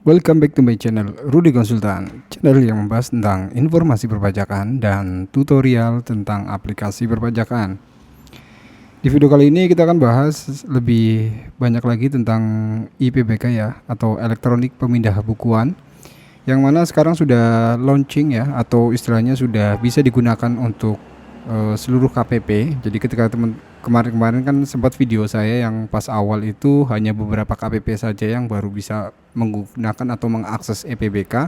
Welcome back to my channel Rudy Konsultan, channel yang membahas tentang informasi perpajakan dan tutorial tentang aplikasi perpajakan. Di video kali ini kita akan bahas lebih banyak lagi tentang IPBK ya, atau elektronik pemindah bukuan, yang mana sekarang sudah launching ya, atau istilahnya sudah bisa digunakan untuk seluruh KPP. Jadi ketika kemarin kan sempat video saya yang pas awal itu hanya beberapa KPP saja yang baru bisa menggunakan atau mengakses EPBK.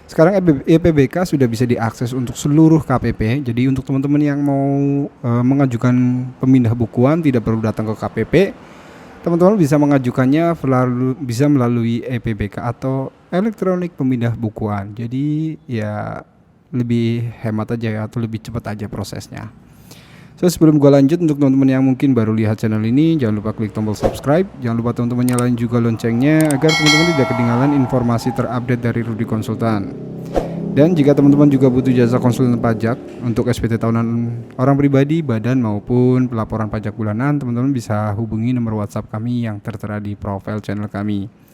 Sekarang EPBK sudah bisa diakses untuk seluruh KPP. Jadi untuk teman-teman yang mau mengajukan pemindah bukuan tidak perlu datang ke KPP. Teman-teman bisa mengajukannya melalui EPBK atau elektronik pemindah bukuan. Jadi ya lebih hemat aja ya, atau lebih cepat aja prosesnya. So sebelum gue lanjut, untuk teman-teman yang mungkin baru lihat channel ini, jangan lupa klik tombol subscribe, jangan lupa teman-teman nyalain juga loncengnya agar teman-teman tidak ketinggalan informasi terupdate dari Rudy Konsultan. Dan jika teman-teman juga butuh jasa konsultan pajak untuk SPT tahunan orang pribadi, badan maupun pelaporan pajak bulanan, teman-teman bisa hubungi nomor WhatsApp kami yang tertera di profil channel kami.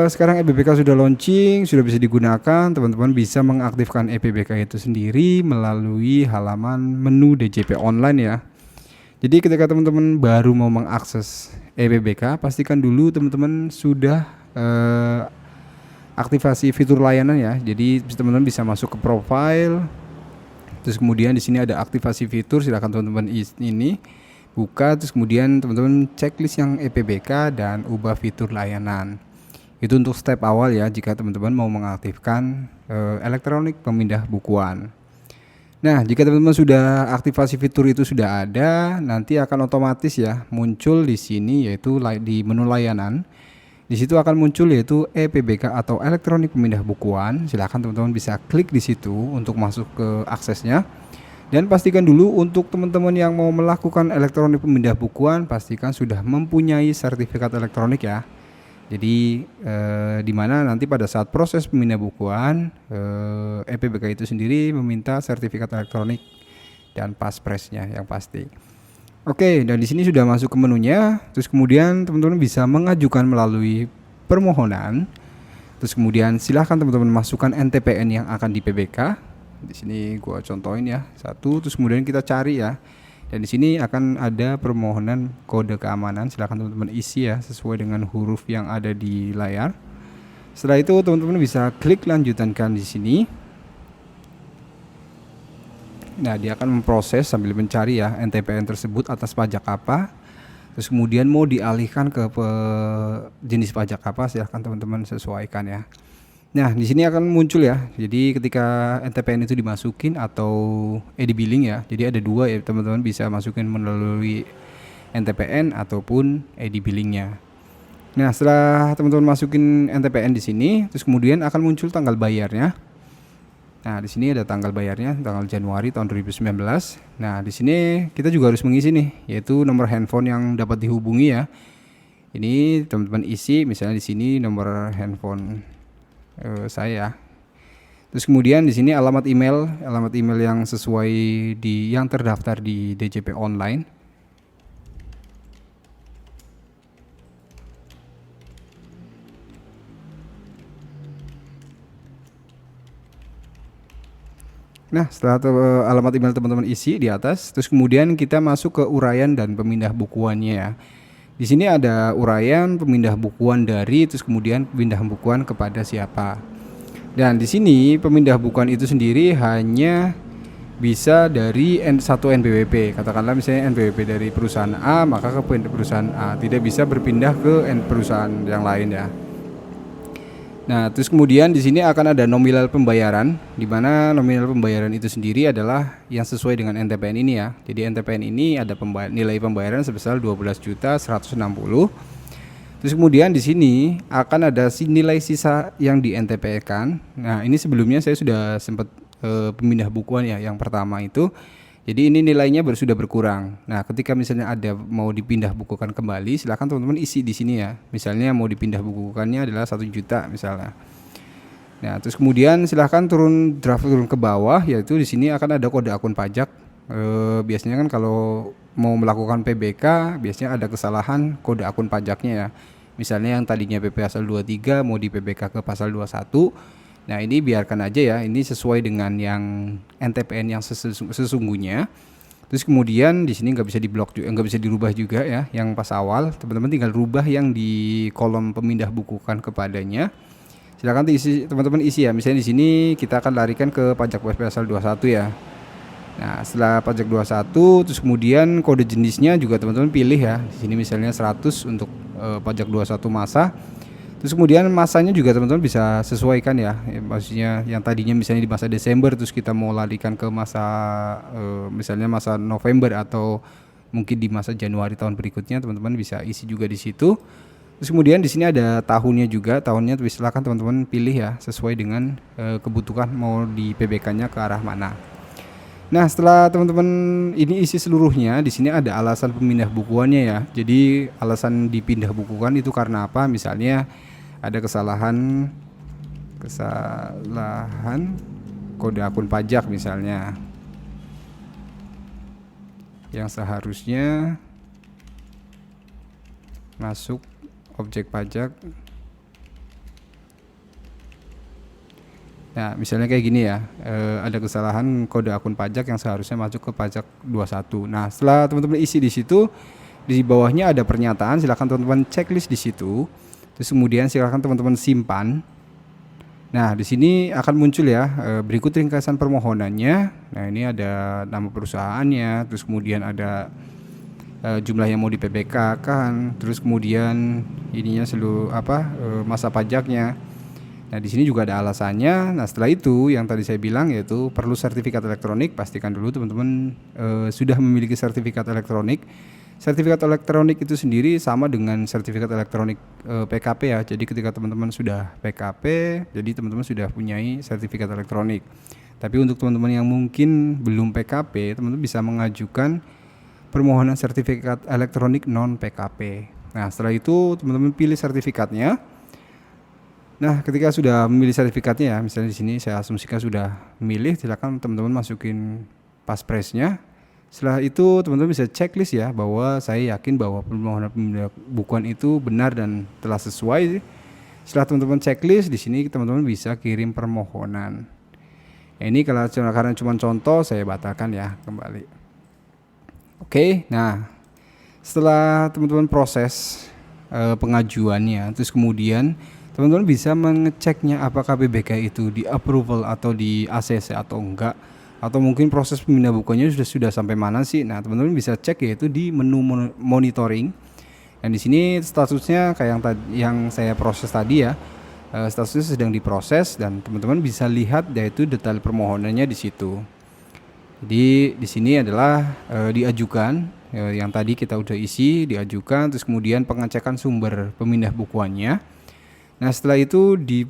Sekarang EPBK sudah launching, sudah bisa digunakan. Teman-teman bisa mengaktifkan EPBK itu sendiri melalui halaman menu DJP online ya. Jadi ketika teman-teman baru mau mengakses EPBK, pastikan dulu teman-teman sudah aktivasi fitur layanan ya. Jadi teman-teman bisa masuk ke profile, terus kemudian di sini ada aktivasi fitur, silakan teman-teman ini buka, terus kemudian teman-teman checklist yang EPBK dan ubah fitur layanan. Itu untuk step awal ya, jika teman-teman mau mengaktifkan elektronik pemindah bukuan. Nah, jika teman-teman sudah aktivasi fitur itu sudah ada, nanti akan otomatis ya muncul di sini, yaitu di menu layanan. Di situ akan muncul yaitu EPBK atau elektronik pemindah bukuan. Silakan teman-teman bisa klik di situ untuk masuk ke aksesnya. Dan pastikan dulu untuk teman-teman yang mau melakukan elektronik pemindah bukuan, pastikan sudah mempunyai sertifikat elektronik ya. Jadi di mana nanti pada saat proses pemindah bukuan, EPBK itu sendiri meminta sertifikat elektronik dan paspresnya yang pasti. Oke, dan di sini sudah masuk ke menunya. Terus kemudian teman-teman bisa mengajukan melalui permohonan. Terus kemudian silahkan teman-teman masukkan NTPN yang akan di PBK. Di sini gua contohin ya, satu. Terus kemudian kita cari ya. Dan di sini akan ada permohonan kode keamanan, silakan teman-teman isi ya sesuai dengan huruf yang ada di layar. Setelah itu teman-teman bisa klik lanjutankan di sini. Nah, dia akan memproses sambil mencari ya NTPN tersebut atas pajak apa. Terus kemudian mau dialihkan ke jenis pajak apa, silahkan teman-teman sesuaikan ya. Nah, di sini akan muncul ya. Jadi ketika NTPN itu dimasukin atau edi-billing ya. Jadi ada dua ya, teman-teman bisa masukin melalui NTPN ataupun edi-billingnya. Nah, setelah teman-teman masukin NTPN di sini, terus kemudian akan muncul tanggal bayarnya. Nah, di sini ada tanggal bayarnya, tanggal Januari tahun 2019. Nah, di sini kita juga harus mengisi nih, yaitu nomor handphone yang dapat dihubungi ya. Ini teman-teman isi, misalnya di sini nomor handphone saya. Terus kemudian di sini alamat email yang sesuai yang terdaftar di DJP online. Nah, setelah alamat email teman-teman isi di atas, terus kemudian kita masuk ke uraian dan pemindah bukuannya ya. Di sini ada uraian pemindah bukuan dari, terus kemudian pemindah bukuan kepada siapa. Dan di sini pemindah bukuan itu sendiri hanya bisa dari satu NPWP. Katakanlah misalnya NPWP dari perusahaan A, maka ke perusahaan A, tidak bisa berpindah ke perusahaan yang lain ya. Nah, terus kemudian di sini akan ada nominal pembayaran, di mana nominal pembayaran itu sendiri adalah yang sesuai dengan NTPN ini ya. Jadi NTPN ini ada nilai pembayaran sebesar 12.160. Terus kemudian di sini akan ada nilai sisa yang di NTP-kan. Nah, ini sebelumnya saya sudah sempat pemindah bukuan ya, yang pertama itu. Jadi ini nilainya sudah berkurang. Nah, ketika misalnya ada mau dipindah bukukan kembali, silakan teman-teman isi di sini ya. Misalnya mau dipindah bukukannya adalah 1 juta misalnya. Nah, terus kemudian silakan turun ke bawah, yaitu di sini akan ada kode akun pajak. Biasanya kan kalau mau melakukan PBK biasanya ada kesalahan kode akun pajaknya ya. Misalnya yang tadinya PP pasal 23 mau di PBK ke pasal 21. Nah, ini biarkan aja ya, ini sesuai dengan yang NTPN yang sesungguhnya. Terus kemudian di sini nggak bisa diblok juga, nggak bisa dirubah juga ya. Yang pas awal teman-teman tinggal rubah yang di kolom pemindah bukukan kepadanya. Silakan isi, teman-teman isi ya. Misalnya di sini kita akan larikan ke pajak pasal 21 ya. Nah, setelah pajak 21 terus kemudian kode jenisnya juga teman-teman pilih ya. Di sini misalnya 100 untuk pajak 21 masa. Terus kemudian masanya juga teman-teman bisa sesuaikan ya. Maksudnya yang tadinya misalnya di masa Desember terus kita mau larikan ke masa misalnya masa November atau mungkin di masa Januari tahun berikutnya, teman-teman bisa isi juga di situ. Terus kemudian di sini ada tahunnya juga. Tahunnya silakan teman-teman pilih ya sesuai dengan kebutuhan mau di PBK-nya ke arah mana. Nah, setelah teman-teman ini isi seluruhnya, di sini ada alasan pemindah bukuannya ya. Jadi alasan dipindah bukukan itu karena apa? Misalnya ada kesalahan kode akun pajak misalnya yang seharusnya masuk objek pajak. Nah, misalnya kayak gini ya, ada kesalahan kode akun pajak yang seharusnya masuk ke pajak 21. Nah, setelah teman-teman isi di situ, di bawahnya ada pernyataan, silakan teman-teman checklist di situ. Terus kemudian silakan teman-teman simpan. Nah, di sini akan muncul ya berikut ringkasan permohonannya. Nah, ini ada nama perusahaannya, terus kemudian ada jumlah yang mau di PBK kan, terus kemudian ininya seluruh masa pajaknya. Nah, di sini juga ada alasannya. Nah, setelah itu yang tadi saya bilang yaitu perlu sertifikat elektronik. Pastikan dulu teman-teman sudah memiliki sertifikat elektronik. Sertifikat elektronik itu sendiri sama dengan sertifikat elektronik PKP ya. Jadi ketika teman-teman sudah PKP, jadi teman-teman sudah punyai sertifikat elektronik. Tapi untuk teman-teman yang mungkin belum PKP, teman-teman bisa mengajukan permohonan sertifikat elektronik non PKP. Nah, setelah itu teman-teman pilih sertifikatnya. Nah, ketika sudah memilih sertifikatnya ya, misalnya di sini saya asumsikan sudah memilih, silakan teman-teman masukin paspresnya. Setelah itu teman-teman bisa checklist ya, bahwa saya yakin bahwa permohonan pemindah bukuan itu benar dan telah sesuai. Setelah teman-teman checklist, di sini teman-teman bisa kirim permohonan. Ini karena cuma contoh, saya batalkan ya kembali. Oke, nah setelah teman-teman proses pengajuannya, terus kemudian teman-teman bisa mengeceknya apakah PBK itu di approval atau di ACC atau enggak, atau mungkin proses pemindah bukuannya sudah sampai mana sih. Nah, teman-teman bisa cek yaitu di menu monitoring. Dan di sini statusnya kayak yang saya proses tadi ya, statusnya sedang diproses dan teman-teman bisa lihat yaitu detail permohonannya di situ. Jadi di sini adalah diajukan yang tadi kita udah isi, diajukan, terus kemudian pengecekan sumber pemindah bukuannya. Nah, setelah itu di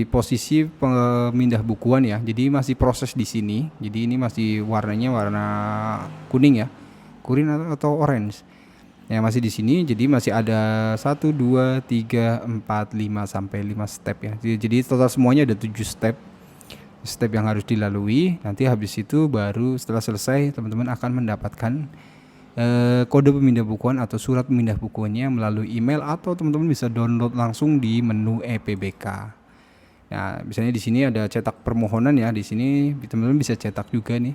posisi pemindah bukuan ya. Jadi masih proses di sini. Jadi ini masih warnanya warna kuning ya. Kuning atau orange. Ya, masih di sini. Jadi masih ada 1 2 3 4 5 sampai 5 step ya. Jadi total semuanya ada 7 step. Step yang harus dilalui. Nanti habis itu baru setelah selesai teman-teman akan mendapatkan kode pemindah bukuan atau surat pemindah bukuannya melalui email, atau teman-teman bisa download langsung di menu EPBK. Nah, misalnya di sini ada cetak permohonan ya, di sini teman-teman bisa cetak juga nih.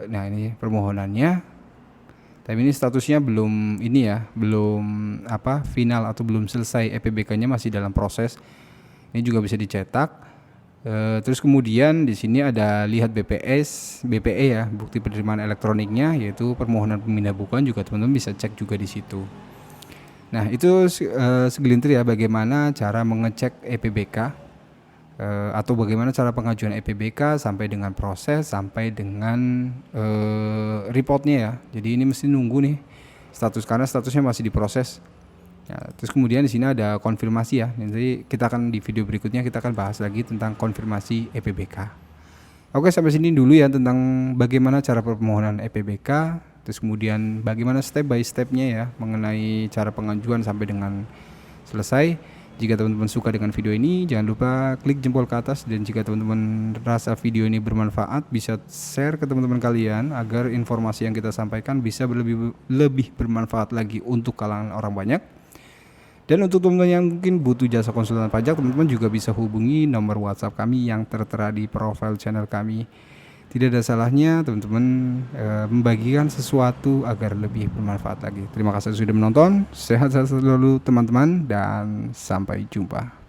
Nah, ini permohonannya. Tapi ini statusnya belum final atau belum selesai, EPBK-nya masih dalam proses. Ini juga bisa dicetak. Terus kemudian di sini ada lihat BPE ya, bukti penerimaan elektroniknya, yaitu permohonan pemindah bukuan juga teman-teman bisa cek juga di situ. Nah, itu segelintir ya bagaimana cara mengecek EPBK atau bagaimana cara pengajuan EPBK sampai dengan proses sampai dengan reportnya ya. Jadi ini mesti nunggu nih karena statusnya masih diproses. Ya, terus kemudian di sini ada konfirmasi ya. Nanti kita akan di video berikutnya kita akan bahas lagi tentang konfirmasi EPBK. Oke, sampai sini dulu ya tentang bagaimana cara permohonan EPBK. Terus kemudian bagaimana step by stepnya ya mengenai cara pengajuan sampai dengan selesai. Jika teman-teman suka dengan video ini, jangan lupa klik jempol ke atas, dan jika teman-teman rasa video ini bermanfaat, bisa share ke teman-teman kalian agar informasi yang kita sampaikan bisa lebih bermanfaat lagi untuk kalangan orang banyak. Dan untuk teman-teman yang mungkin butuh jasa konsultan pajak, teman-teman juga bisa hubungi nomor WhatsApp kami yang tertera di profil channel kami. Tidak ada salahnya teman-teman membagikan sesuatu agar lebih bermanfaat lagi. Terima kasih sudah menonton. Sehat selalu teman-teman, dan sampai jumpa.